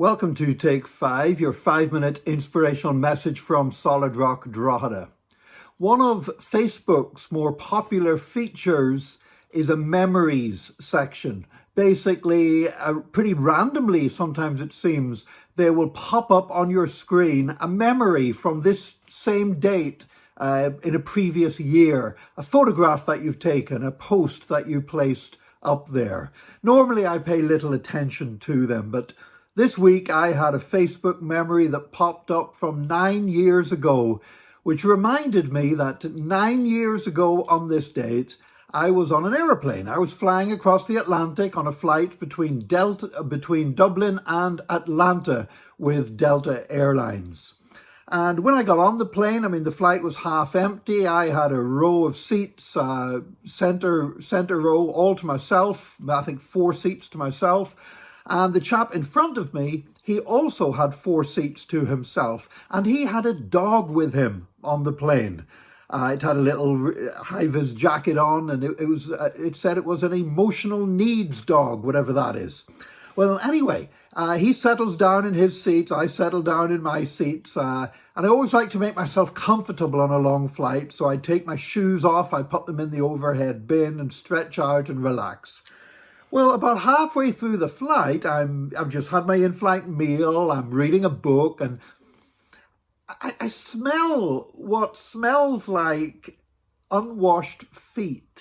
Welcome to Take 5, your 5-minute inspirational message from Solid Rock, Drogheda. One of Facebook's more popular features is a memories section. Basically, pretty randomly, sometimes it seems, they will pop up on your screen a memory from this same date in a previous year, a photograph that you've taken, a post that you placed up there. Normally, I pay little attention to them, but this week I had a Facebook memory that popped up from 9 years ago, which reminded me that 9 years ago on this date, I was on an aeroplane. I was flying across the Atlantic on a flight between Dublin and Atlanta with Delta Airlines. And when I got on the plane, the flight was half empty. I had a row of seats, center row all to myself, I think 4 seats to myself. And the chap in front of me, he also had 4 seats to himself. And he had a dog with him on the plane. It had a little high-vis jacket on, and it said it was an emotional needs dog, whatever that is. Well, anyway, he settles down in his seats. I settle down in my seats. And I always like to make myself comfortable on a long flight. So I take my shoes off, I put them in the overhead bin and stretch out and relax. Well, about halfway through the flight, I've just had my in-flight meal, I'm reading a book, and I smell what smells like unwashed feet.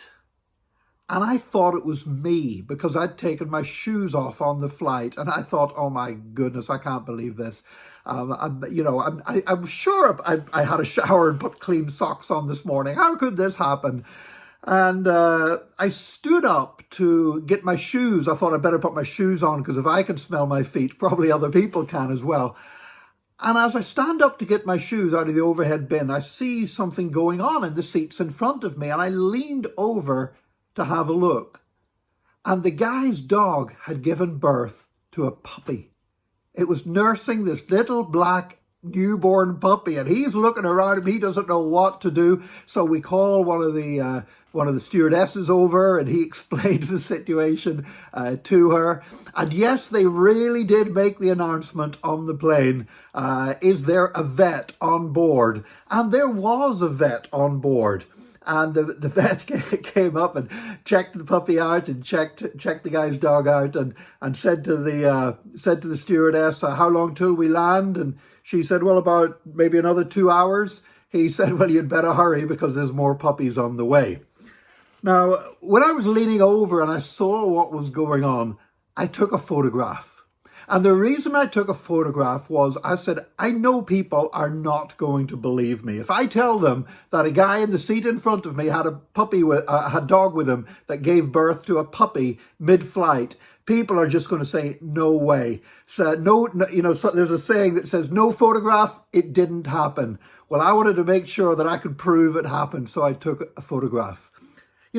And I thought it was me because I'd taken my shoes off on the flight, and I thought, oh my goodness, I can't believe this. I'm sure I had a shower and put clean socks on this morning. How could this happen? And I stood up to get my shoes. I thought I'd better put my shoes on because if I can smell my feet, probably other people can as well. And as I stand up to get my shoes out of the overhead bin, I see something going on in the seats in front of me. And I leaned over to have a look. And the guy's dog had given birth to a puppy. It was nursing this little black newborn puppy, and he's looking around him. He doesn't know what to do. So we call one of the stewardesses over, and he explains the situation to her. And yes, they really did make the announcement on the plane. Is there a vet on board? And there was a vet on board. And the vet came up and checked the puppy out and checked the guy's dog out and said to the stewardess, how long till we land? And she said, well, about maybe another 2 hours. He said, well, you'd better hurry because there's more puppies on the way. Now, when I was leaning over and I saw what was going on, I took a photograph. And the reason I took a photograph was I said, I know people are not going to believe me. If I tell them that a guy in the seat in front of me had a dog with him that gave birth to a puppy mid-flight, people are just going to say, no way. So so there's a saying that says, no photograph, it didn't happen. Well, I wanted to make sure that I could prove it happened, so I took a photograph.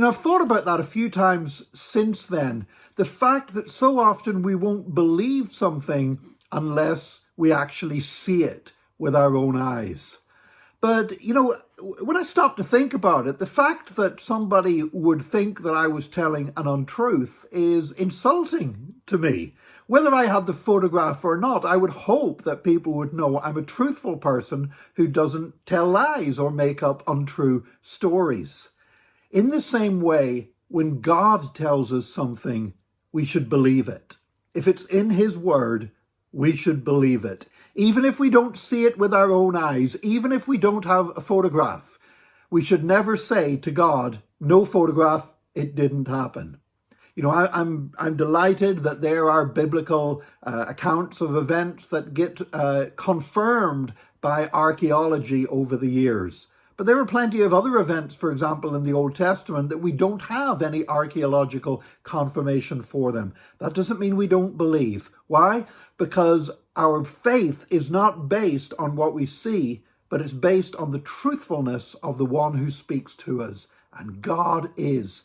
I've thought about that a few times since then. The fact that so often we won't believe something unless we actually see it with our own eyes. But, when I stop to think about it, the fact that somebody would think that I was telling an untruth is insulting to me. Whether I had the photograph or not, I would hope that people would know I'm a truthful person who doesn't tell lies or make up untrue stories. In the same way, when God tells us something, we should believe it. If it's in his word, we should believe it. Even if we don't see it with our own eyes, even if we don't have a photograph, we should never say to God, no photograph, it didn't happen. I'm delighted that there are biblical accounts of events that get confirmed by archaeology over the years. But there are plenty of other events, for example, in the Old Testament that we don't have any archaeological confirmation for them. That doesn't mean we don't believe. Why? Because our faith is not based on what we see, but it's based on the truthfulness of the one who speaks to us. And God is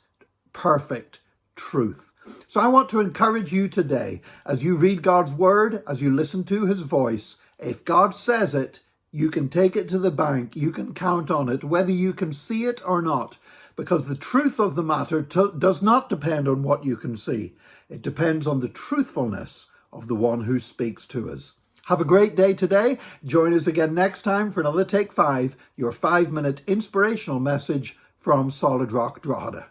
perfect truth. So I want to encourage you today, as you read God's word, as you listen to his voice, if God says it, you can take it to the bank. You can count on it, whether you can see it or not, because the truth of the matter does not depend on what you can see. It depends on the truthfulness of the one who speaks to us. Have a great day today. Join us again next time for another Take 5, your 5-minute inspirational message from Solid Rock Drogheda.